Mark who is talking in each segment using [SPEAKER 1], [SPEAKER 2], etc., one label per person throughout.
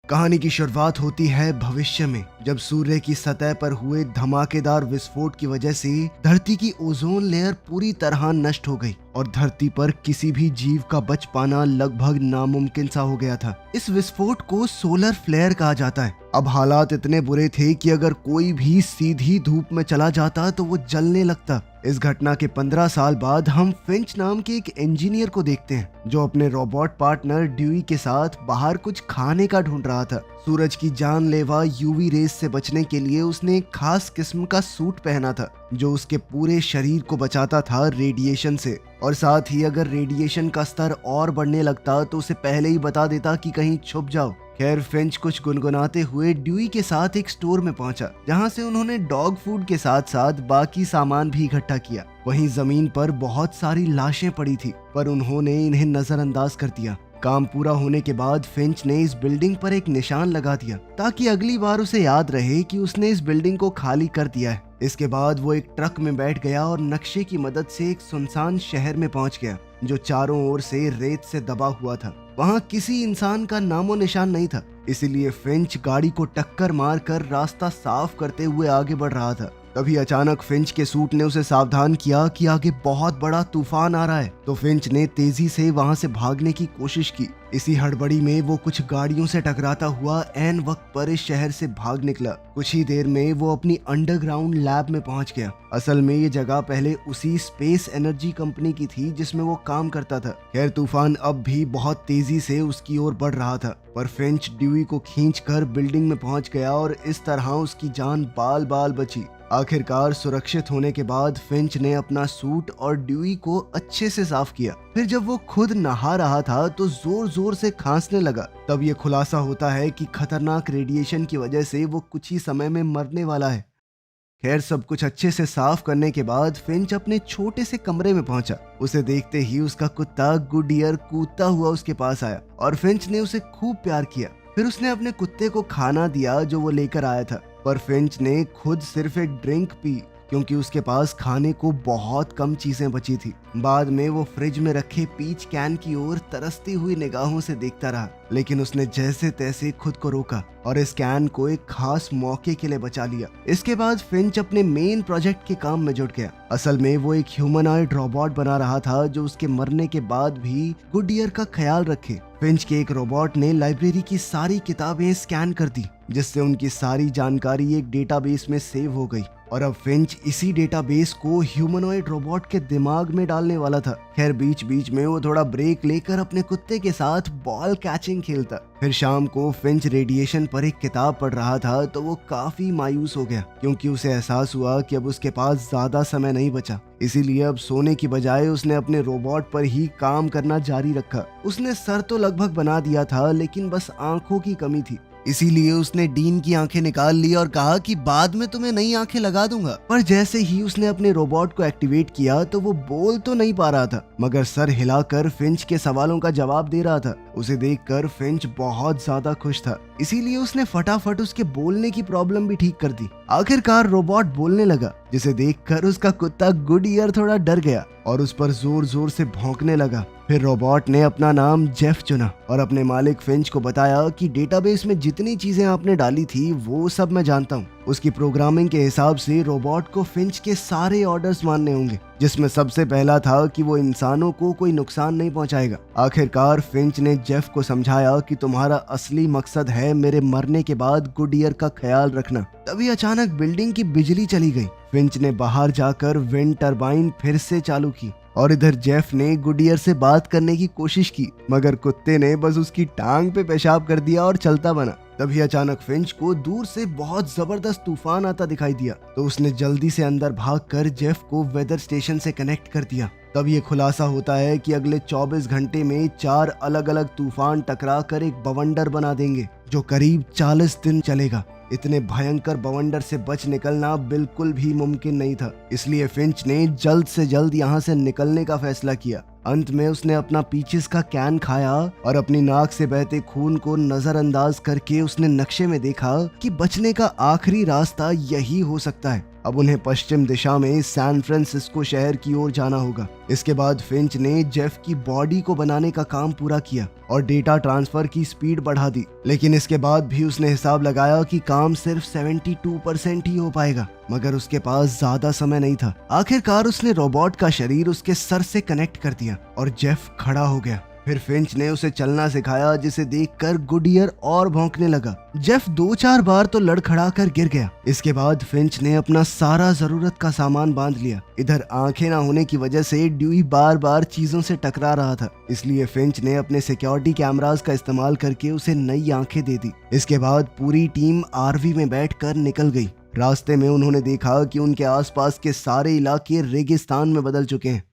[SPEAKER 1] कहानी की शुरुआत होती है भविष्य में, जब सूर्य की सतह पर हुए धमाकेदार विस्फोट की वजह से धरती की ओजोन लेयर पूरी तरह नष्ट हो गई और धरती पर किसी भी जीव का बच पाना लगभग नामुमकिन सा हो गया था। इस विस्फोट को सोलर फ्लेयर कहा जाता है। अब हालात इतने बुरे थे कि अगर कोई भी सीधी धूप में चला जाता तो वो जलने लगता। इस घटना के 15 साल बाद हम फिंच नाम के एक इंजीनियर को देखते हैं जो अपने रोबोट पार्टनर ड्यूई के साथ बाहर कुछ खाने का ढूंढ रहा था। सूरज की जानलेवा यूवी रेस से बचने के लिए उसने एक खास किस्म का सूट पहना था जो उसके पूरे शरीर को बचाता था रेडिएशन से, और साथ ही अगर रेडिएशन का स्तर और बढ़ने लगता तो उसे पहले ही बता देता कि कहीं छुप जाओ। खैर, फिंच कुछ गुनगुनाते हुए ड्यूई के साथ एक स्टोर में पहुंचा जहां से उन्होंने डॉग फूड के साथ साथ बाकी सामान भी इकट्ठा किया। वहीं जमीन पर बहुत सारी लाशें पड़ी थी पर उन्होंने इन्हें नजरअंदाज कर दिया। काम पूरा होने के बाद फिंच ने इस बिल्डिंग पर एक निशान लगा दिया ताकि अगली बार उसे याद रहे कि उसने इस बिल्डिंग को खाली कर दिया है। इसके बाद वो एक ट्रक में बैठ गया और नक्शे की मदद से एक सुनसान शहर में पहुंच गया जो चारों ओर से रेत से दबा हुआ था। वहां किसी इंसान का नामो निशान नहीं था, इसीलिए फिंच गाड़ी को टक्कर मारकर रास्ता साफ करते हुए आगे बढ़ रहा था। तभी अचानक फिंच के सूट ने उसे सावधान किया कि आगे बहुत बड़ा तूफान आ रहा है, तो फिंच ने तेजी से वहां से भागने की कोशिश की। इसी हड़बड़ी में वो कुछ गाड़ियों से टकराता हुआ ऐन वक्त पर इस शहर से भाग निकला। कुछ ही देर में वो अपनी अंडरग्राउंड लैब में पहुंच गया। असल में ये जगह पहले उसी स्पेस एनर्जी कंपनी की थी जिसमें वो काम करता था। खैर, तूफान अब भी बहुत तेजी से उसकी ओर बढ़ रहा था पर फिंच ड्यूई को खींचकर बिल्डिंग में पहुंच गया और इस तरह उसकी जान बाल बाल बची। आखिरकार सुरक्षित होने के बाद फिंच ने अपना सूट और ड्यूई को अच्छे से साफ किया। फिर जब वो खुद नहा रहा था तो जोर जोर से खांसने लगा। तब ये खुलासा होता है कि खतरनाक रेडिएशन की वजह से वो कुछ ही समय में मरने वाला है। खैर, सब कुछ अच्छे से साफ करने के बाद फिंच अपने छोटे से कमरे में पहुंचा। उसे देखते ही उसका कुत्ता गुडियर कूदता हुआ उसके पास आया और फिंच ने उसे खूब प्यार किया। फिर उसने अपने कुत्ते को खाना दिया जो वो लेकर आया था, पर फिंच ने खुद सिर्फ एक ड्रिंक पी क्योंकि उसके पास खाने को बहुत कम चीजें बची थी। बाद में वो फ्रिज में रखे पीच कैन की ओर तरसती हुई निगाहों से देखता रहा, लेकिन उसने जैसे तैसे खुद को रोका और इस कैन को एक खास मौके के लिए बचा लिया। इसके बाद फिंच अपने मेन प्रोजेक्ट के काम में जुट गया। असल में वो एक ह्यूमनॉइड रोबोट बना रहा था जो उसके मरने के बाद भी गुडियर का ख्याल रखे। फिंच के एक रोबोट ने लाइब्रेरी की सारी किताबें स्कैन कर दी जिससे उनकी सारी जानकारी एक डेटाबेस में सेव हो गई और अब फिंच इसी डेटाबेस को ह्यूमनॉइड रोबोट के दिमाग में डालने वाला था। खैर, बीच बीच में वो थोड़ा ब्रेक लेकर अपने कुत्ते के साथ बॉल कैचिंग खेलता। फिर शाम को फिंच रेडिएशन पर एक किताब पढ़ रहा था तो वो काफी मायूस हो गया क्योंकि उसे एहसास हुआ कि अब उसके पास ज्यादा समय नहीं बचा। इसीलिए अब सोने की बजाय उसने अपने रोबोट पर ही काम करना जारी रखा। उसने सर तो लगभग बना दिया था लेकिन बस आंखों की कमी थी, इसीलिए उसने डीन की आंखें निकाल ली और कहा कि बाद में तुम्हें नई आंखें लगा दूंगा। पर जैसे ही उसने अपने रोबोट को एक्टिवेट किया तो वो बोल तो नहीं पा रहा था मगर सर हिलाकर फिंच के सवालों का जवाब दे रहा था। उसे देखकर फिंच बहुत ज्यादा खुश था, इसीलिए उसने फटाफट उसके बोलने की प्रॉब्लम भी ठीक कर दी। आखिरकार रोबोट बोलने लगा जिसे देखकर उसका कुत्ता गुडियर थोड़ा डर गया और उस पर जोर जोर से भौंकने लगा। फिर रोबोट ने अपना नाम जेफ चुना और अपने मालिक फिंच को बताया कि डेटाबेस में जितनी चीजें आपने डाली थी वो सब मैं जानता हूँ। उसकी प्रोग्रामिंग के हिसाब से रोबोट को फिंच के सारे ऑर्डर्स मानने होंगे, जिसमें सबसे पहला था कि वो इंसानों को कोई नुकसान नहीं पहुंचाएगा। आखिरकार फिंच ने जेफ को समझाया कि तुम्हारा असली मकसद है मेरे मरने के बाद गुडियर का ख्याल रखना। तभी अचानक बिल्डिंग की बिजली चली गई। फिंच ने बाहर जाकर विंड टरबाइन फिर से चालू की और इधर जेफ ने गुडियर से बात करने की कोशिश की मगर कुत्ते ने बस उसकी टांग पे पेशाब कर दिया और चलता बना। तभी अचानक फिंच को दूर से बहुत जबरदस्त तूफान आता दिखाई दिया तो उसने जल्दी से अंदर भागकर जेफ को वेदर स्टेशन से कनेक्ट कर दिया। तब ये खुलासा होता है कि अगले 24 घंटे में 4 अलग अलग तूफान टकरा कर एक बवंडर बना देंगे जो करीब 40 दिन चलेगा। इतने भयंकर बवंडर से बच निकलना बिल्कुल भी मुमकिन नहीं था, इसलिए फिंच ने जल्द से जल्द यहाँ से निकलने का फैसला किया। अंत में उसने अपना पीचेस का कैन खाया और अपनी नाक से बहते खून को नजरअंदाज करके उसने नक्शे में देखा कि बचने का आखिरी रास्ता यही हो सकता है। अब उन्हें पश्चिम दिशा में सैन फ्रांसिस्को शहर की ओर जाना होगा। इसके बाद फिंच ने जेफ की बॉडी को बनाने का काम पूरा किया और डेटा ट्रांसफर की स्पीड बढ़ा दी, लेकिन इसके बाद भी उसने हिसाब लगाया कि काम सिर्फ 72% ही हो पाएगा, मगर उसके पास ज्यादा समय नहीं था। आखिरकार उसने रोबोट का शरीर उसके सर से कनेक्ट कर दिया और जेफ खड़ा हो गया। फिर फिंच ने उसे चलना सिखाया, जिसे देखकर गुडियर और भौंकने लगा। जेफ 2-4 बार तो लड़खड़ा कर गिर गया। इसके बाद फिंच ने अपना सारा जरूरत का सामान बांध लिया। इधर आंखें ना होने की वजह से ड्यूई बार बार चीजों से टकरा रहा था, इसलिए फिंच ने अपने सिक्योरिटी कैमरास का इस्तेमाल करके उसे नई आंखें दे दी। इसके बाद पूरी टीम आरवी में बैठकर निकल गई। रास्ते में उन्होंने देखा कि उनके आसपास के सारे इलाके रेगिस्तान में बदल चुके हैं।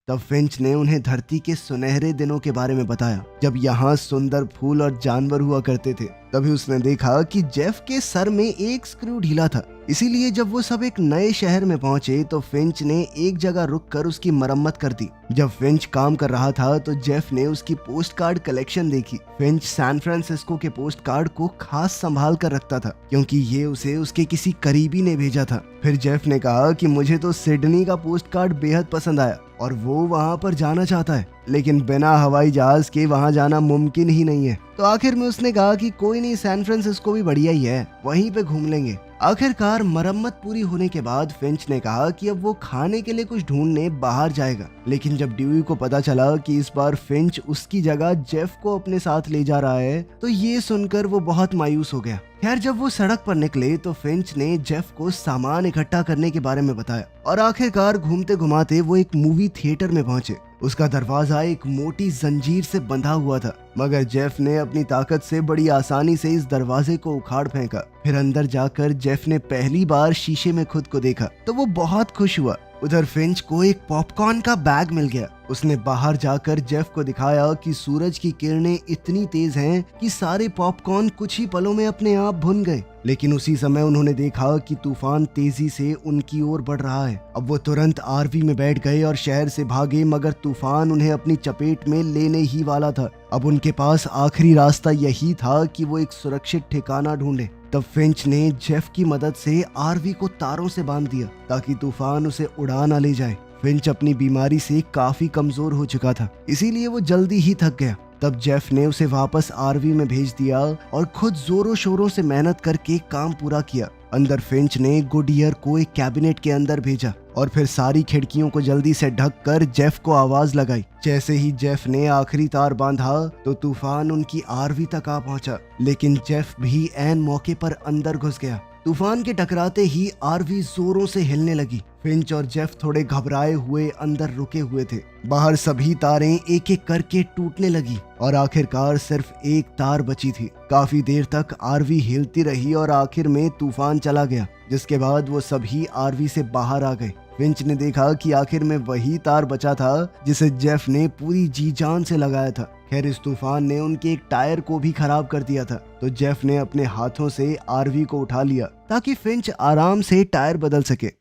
[SPEAKER 1] तब फिंच ने उन्हें धरती के सुनहरे दिनों के बारे में बताया, जब यहाँ सुंदर फूल और जानवर हुआ करते थे। तभी उसने देखा कि जेफ के सर में एक स्क्रू ढीला था, इसीलिए जब वो सब एक नए शहर में पहुंचे तो फिंच ने एक जगह रुककर उसकी मरम्मत कर दी। जब फिंच काम कर रहा था तो जेफ ने उसकी पोस्ट कार्ड कलेक्शन देखी। फिंच सैन फ्रांसिस्को के पोस्ट कार्ड को खास संभाल कर रखता था, क्योंकि ये उसे उसके किसी करीबी ने भेजा था। फिर जेफ ने कहा कि मुझे तो सिडनी का पोस्ट कार्ड बेहद पसंद आया और वो वहाँ पर जाना चाहता है, लेकिन बिना हवाई जहाज के वहाँ जाना मुमकिन ही नहीं है। तो आखिर में उसने कहा कि कोई नहीं, सैन फ्रांसिस्को भी बढ़िया ही है, वहीं पे घूम लेंगे। आखिरकार मरम्मत पूरी होने के बाद फिंच ने कहा कि अब वो खाने के लिए कुछ ढूंढने बाहर जाएगा, लेकिन जब ड्यूई को पता चला कि इस बार फिंच उसकी जगह जेफ को अपने साथ ले जा रहा है, तो ये सुनकर वो बहुत मायूस हो गया। खैर, जब वो सड़क पर निकले तो फिंच ने जेफ को सामान इकट्ठा करने के बारे में बताया और आखिरकार घूमते घुमाते वो एक मूवी थिएटर में पहुंचे। उसका दरवाजा एक मोटी जंजीर से बंधा हुआ था, मगर जेफ ने अपनी ताकत से बड़ी आसानी से इस दरवाजे को उखाड़ फेंका। फिर अंदर जाकर जेफ ने पहली बार शीशे में खुद को देखा तो वो बहुत खुश हुआ। उधर फिंच को एक पॉपकॉर्न का बैग मिल गया। उसने बाहर जाकर जेफ को दिखाया कि सूरज की किरणें इतनी तेज हैं कि सारे पॉपकॉर्न कुछ ही पलों में अपने आप भुन गए। लेकिन उसी समय उन्होंने देखा कि तूफान तेजी से उनकी ओर बढ़ रहा है। अब वो तुरंत आरवी में बैठ गए और शहर से भागे, मगर तूफान उन्हें अपनी चपेट में लेने ही वाला था। अब उनके पास आखिरी रास्ता यही था कि वो एक सुरक्षित ठिकाना ढूंढे। तब फिंच ने जेफ की मदद से आरवी को तारों से बांध दिया ताकि तूफान उसे उड़ा ना ले जाए। फिंच अपनी बीमारी से काफी कमजोर हो चुका था, इसीलिए वो जल्दी ही थक गया। तब जेफ ने उसे वापस आरवी में भेज दिया और खुद जोरों शोरों से मेहनत करके काम पूरा किया। अंदर फिंच ने गुडियर को एक कैबिनेट के अंदर भेजा और फिर सारी खिड़कियों को जल्दी से ढककर जेफ को आवाज लगाई। जैसे ही जेफ ने आखिरी तार बांधा तो तूफान उनकी आरवी तक आ पहुंचा, लेकिन जेफ भी ऐन मौके पर अंदर घुस गया। तूफान के टकराते ही आरवी जोरों से हिलने लगी। फिंच और जेफ थोड़े घबराए हुए अंदर रुके हुए थे। बाहर सभी तारें एक एक करके टूटने लगी और आखिरकार सिर्फ एक तार बची थी। काफी देर तक आरवी हिलती रही और आखिर में तूफान चला गया, जिसके बाद वो सभी आरवी से बाहर आ गए। फिंच ने देखा कि आखिर में वही तार बचा था जिसे जेफ ने पूरी जी जान से लगाया था। खैर, इस तूफान ने उनके एक टायर को भी खराब कर दिया था, तो जेफ ने अपने हाथों से आरवी को उठा लिया ताकि फिंच आराम से टायर बदल सके।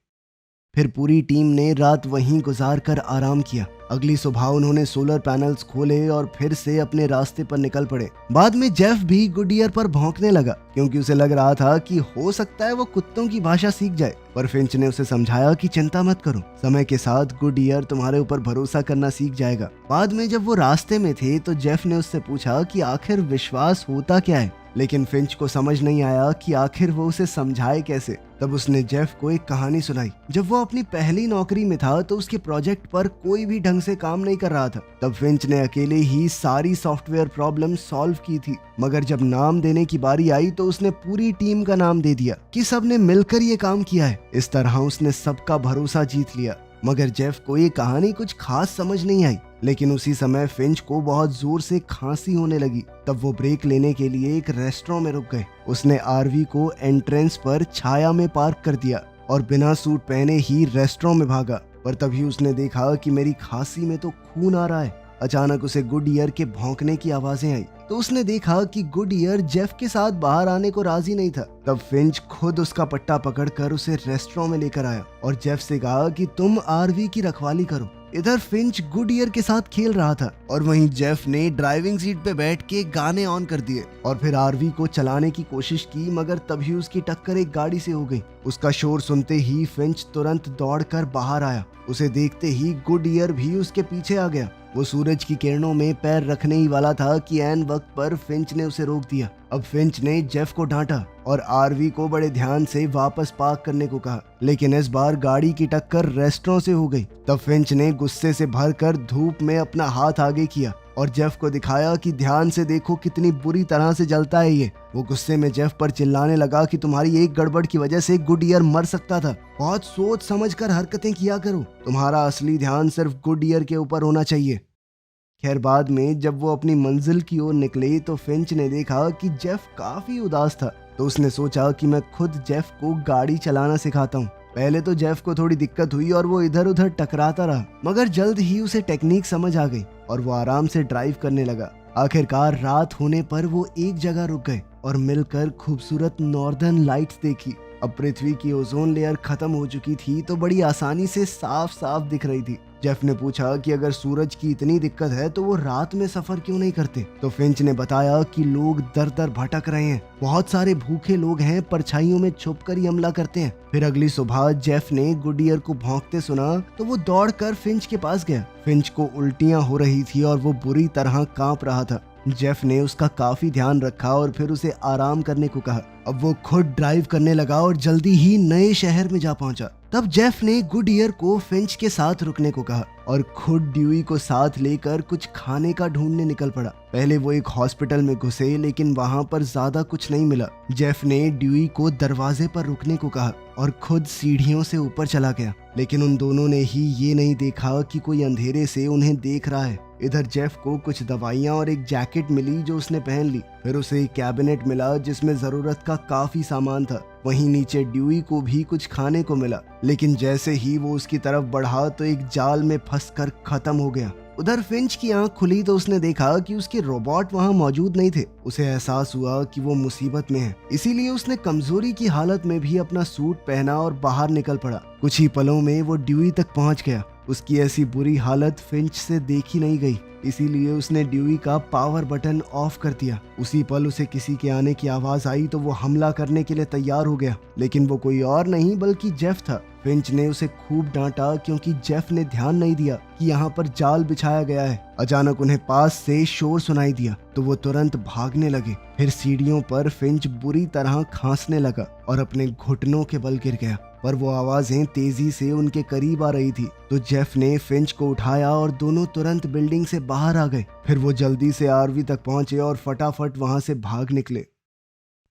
[SPEAKER 1] फिर पूरी टीम ने रात वहीं गुजार कर आराम किया। अगली सुबह उन्होंने सोलर पैनल्स खोले और फिर से अपने रास्ते पर निकल पड़े। बाद में जेफ भी गुडियर पर भौंकने लगा, क्योंकि उसे लग रहा था कि हो सकता है वो कुत्तों की भाषा सीख जाए। पर फिंच ने उसे समझाया कि चिंता मत करो, समय के साथ गुडियर तुम्हारे ऊपर भरोसा करना सीख जाएगा। बाद में जब वो रास्ते में थे तो जेफ ने उससे पूछा कि आखिर विश्वास होता क्या है, लेकिन फिंच को समझ नहीं आया कि आखिर वो उसे समझाए कैसे। तब उसने जेफ को एक कहानी सुनाई। जब वो अपनी पहली नौकरी में था तो उसके प्रोजेक्ट पर कोई भी ढंग से काम नहीं कर रहा था। तब फिंच ने अकेले ही सारी सॉफ्टवेयर प्रॉब्लम सॉल्व की थी, मगर जब नाम देने की बारी आई तो उसने पूरी टीम का नाम दे दिया कि सबने मिलकर ये काम किया है। इस तरह उसने सबका भरोसा जीत लिया। मगर जेफ को ये कहानी कुछ खास समझ नहीं आई, लेकिन उसी समय फिंच को बहुत जोर से खांसी होने लगी। तब वो ब्रेक लेने के लिए एक रेस्टोरेंट में रुक गए। उसने आरवी को एंट्रेंस पर छाया में पार्क कर दिया और बिना सूट पहने ही रेस्टोरेंट में भागा। पर तभी उसने देखा कि मेरी खांसी में तो खून आ रहा है। अचानक उसे गुडियर के भौंकने की आवाजें आई, तो उसने देखा कि गुडियर जेफ के साथ बाहर आने को राजी नहीं था। तब फिंच खुद उसका पट्टा पकड़कर उसे रेस्टोरेंट में लेकर आया और जेफ से कहा कि तुम आरवी की रखवाली करो इधर फिंच गुडईयर के साथ खेल रहा था और वहीं जेफ ने ड्राइविंग सीट पे बैठ के गाने ऑन कर दिए और फिर आरवी को चलाने की कोशिश की, मगर तभी उसकी टक्कर एक गाड़ी से हो गई। उसका शोर सुनते ही फिंच तुरंत दौड़कर बाहर आया। उसे देखते ही गुडईयर भी उसके पीछे आ गया। वो सूरज की किरणों में पैर रखने ही वाला था कि ऐन वक्त पर फिंच ने उसे रोक दिया। अब फिंच ने जेफ को डांटा और आरवी को बड़े ध्यान से वापस पार्क करने को कहा, लेकिन इस बार गाड़ी की टक्कर रेस्टोरेंट से हो गई। तब फिंच ने गुस्से से भरकर धूप में अपना हाथ आगे किया और जेफ को दिखाया कि ध्यान से देखो कितनी बुरी तरह से जलता है ये। वो गुस्से में जेफ पर चिल्लाने लगा कि तुम्हारी एक गड़बड़ की वजह से गुडईयर मर सकता था। बहुत सोच समझ कर हरकतें किया करो, तुम्हारा असली ध्यान सिर्फ गुडईयर के ऊपर होना चाहिए। खैर बाद में जब वो अपनी मंजिल की ओर निकले तो फिंच ने देखा कि जेफ काफी उदास था। तो उसने सोचा कि मैं खुद जेफ को गाड़ी चलाना सिखाता हूँ। पहले तो जेफ को थोड़ी दिक्कत हुई और वो इधर उधर टकराता रहा, मगर जल्द ही उसे टेक्निक समझ आ गई और वो आराम से ड्राइव करने लगा। आखिरकार रात होने पर वो एक जगह रुक गए और मिलकर खूबसूरत नॉर्दर्न लाइट्स देखी। अब पृथ्वी की ओजोन लेयर खत्म हो चुकी थी तो बड़ी आसानी से साफ साफ दिख रही थी। जेफ ने पूछा कि अगर सूरज की इतनी दिक्कत है तो वो रात में सफर क्यों नहीं करते। तो फिंच ने बताया कि लोग दर दर भटक रहे हैं, बहुत सारे भूखे लोग हैं, परछाइयों में छुपकर ही हमला करते हैं। फिर अगली सुबह जेफ ने गुडईयर को भौंकते सुना तो वो दौड़कर फिंच के पास गया। फिंच को उल्टियां हो रही थी और वो बुरी तरह कांप रहा था। जेफ ने उसका काफी ध्यान रखा और फिर उसे आराम करने को कहा। अब वो खुद ड्राइव करने लगा और जल्दी ही नए शहर में जा पहुंचा। तब जेफ ने गुडईयर को फिंच के साथ रुकने को कहा और खुद ड्यूई को साथ लेकर कुछ खाने का ढूंढने निकल पड़ा। पहले वो एक हॉस्पिटल में घुसे, लेकिन वहां पर ज्यादा कुछ नहीं मिला। जेफ ने ड्यूई को दरवाजे पर रुकने को कहा और खुद सीढ़ियों से ऊपर चला गया, लेकिन उन दोनों ने ही ये नहीं देखा कि कोई अंधेरे से उन्हें देख रहा है। इधर जेफ को कुछ दवाइयां और एक जैकेट मिली जो उसने पहन ली। फिर उसे एक कैबिनेट मिला जिसमें जरूरत का काफी सामान था। वहीं नीचे ड्यूई को भी कुछ खाने को मिला, लेकिन जैसे ही वो उसकी तरफ बढ़ा तो एक जाल में फंसकर खत्म हो गया। उधर फिंच की आंख खुली तो उसने देखा कि उसके रोबोट वहां मौजूद नहीं थे। उसे एहसास हुआ कि वो मुसीबत में है, इसीलिए उसने कमजोरी की हालत में भी अपना सूट पहना और बाहर निकल पड़ा। कुछ ही पलों में वो ड्यूई तक पहुंच गया। उसकी ऐसी बुरी हालत फिंच से देखी नहीं गई, इसीलिए उसने ड्यूई का पावर बटन ऑफ कर दिया। उसी पल उसे किसी के आने की आवाज आई तो वो हमला करने के लिए तैयार हो गया, लेकिन वो कोई और नहीं बल्कि जेफ था। फिंच ने उसे खूब डांटा क्योंकि जेफ ने ध्यान नहीं दिया कि यहाँ पर जाल बिछाया गया है। अचानक उन्हें पास से शोर सुनाई दिया तो वो तुरंत भागने लगे। फिर सीढ़ियों पर फिंच बुरी तरह खांसने लगा और अपने घुटनों के बल गिर गया, पर वो आवाजें तेजी से उनके करीब आ रही थी। तो जेफ ने फिंच को उठाया और दोनों तुरंत बिल्डिंग से बाहर आ गए। फिर वो जल्दी से आरवी तक पहुंचे और फटाफट वहां से भाग निकले।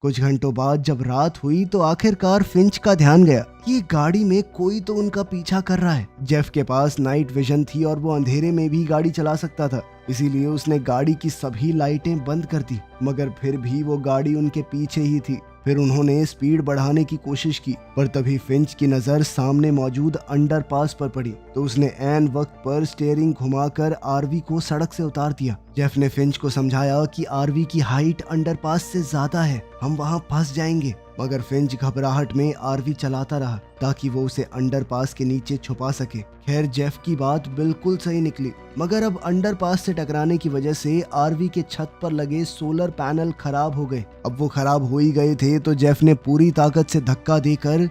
[SPEAKER 1] कुछ घंटों बाद जब रात हुई तो आखिरकार फिंच का ध्यान गया कि गाड़ी में कोई तो उनका पीछा कर रहा है। जेफ के पास नाइट विजन थी और वो अंधेरे में भी गाड़ी चला सकता था, इसीलिए उसने गाड़ी की सभी लाइटें बंद कर दी, मगर फिर भी वो गाड़ी उनके पीछे ही थी। फिर उन्होंने स्पीड बढ़ाने की कोशिश की, पर तभी फिंच की नजर सामने मौजूद अंडरपास पर पड़ी तो उसने ऐन वक्त पर स्टीयरिंग घुमाकर आरवी को सड़क से उतार दिया। जेफ ने फिंच को समझाया कि आरवी की हाइट अंडरपास से ज्यादा है, हम वहां फंस जाएंगे, मगर फिंच घबराहट में आरवी चलाता रहा ताकि वो उसे अंडरपास के नीचे छुपा सके। खैर जेफ की बात बिल्कुल सही निकली, मगर अब अंडरपास से टकराने की वजह से आरवी के छत पर लगे सोलर पैनल खराब हो गए। अब वो खराब हो ही गए थे तो जेफ ने पूरी ताकत से धक्का देकर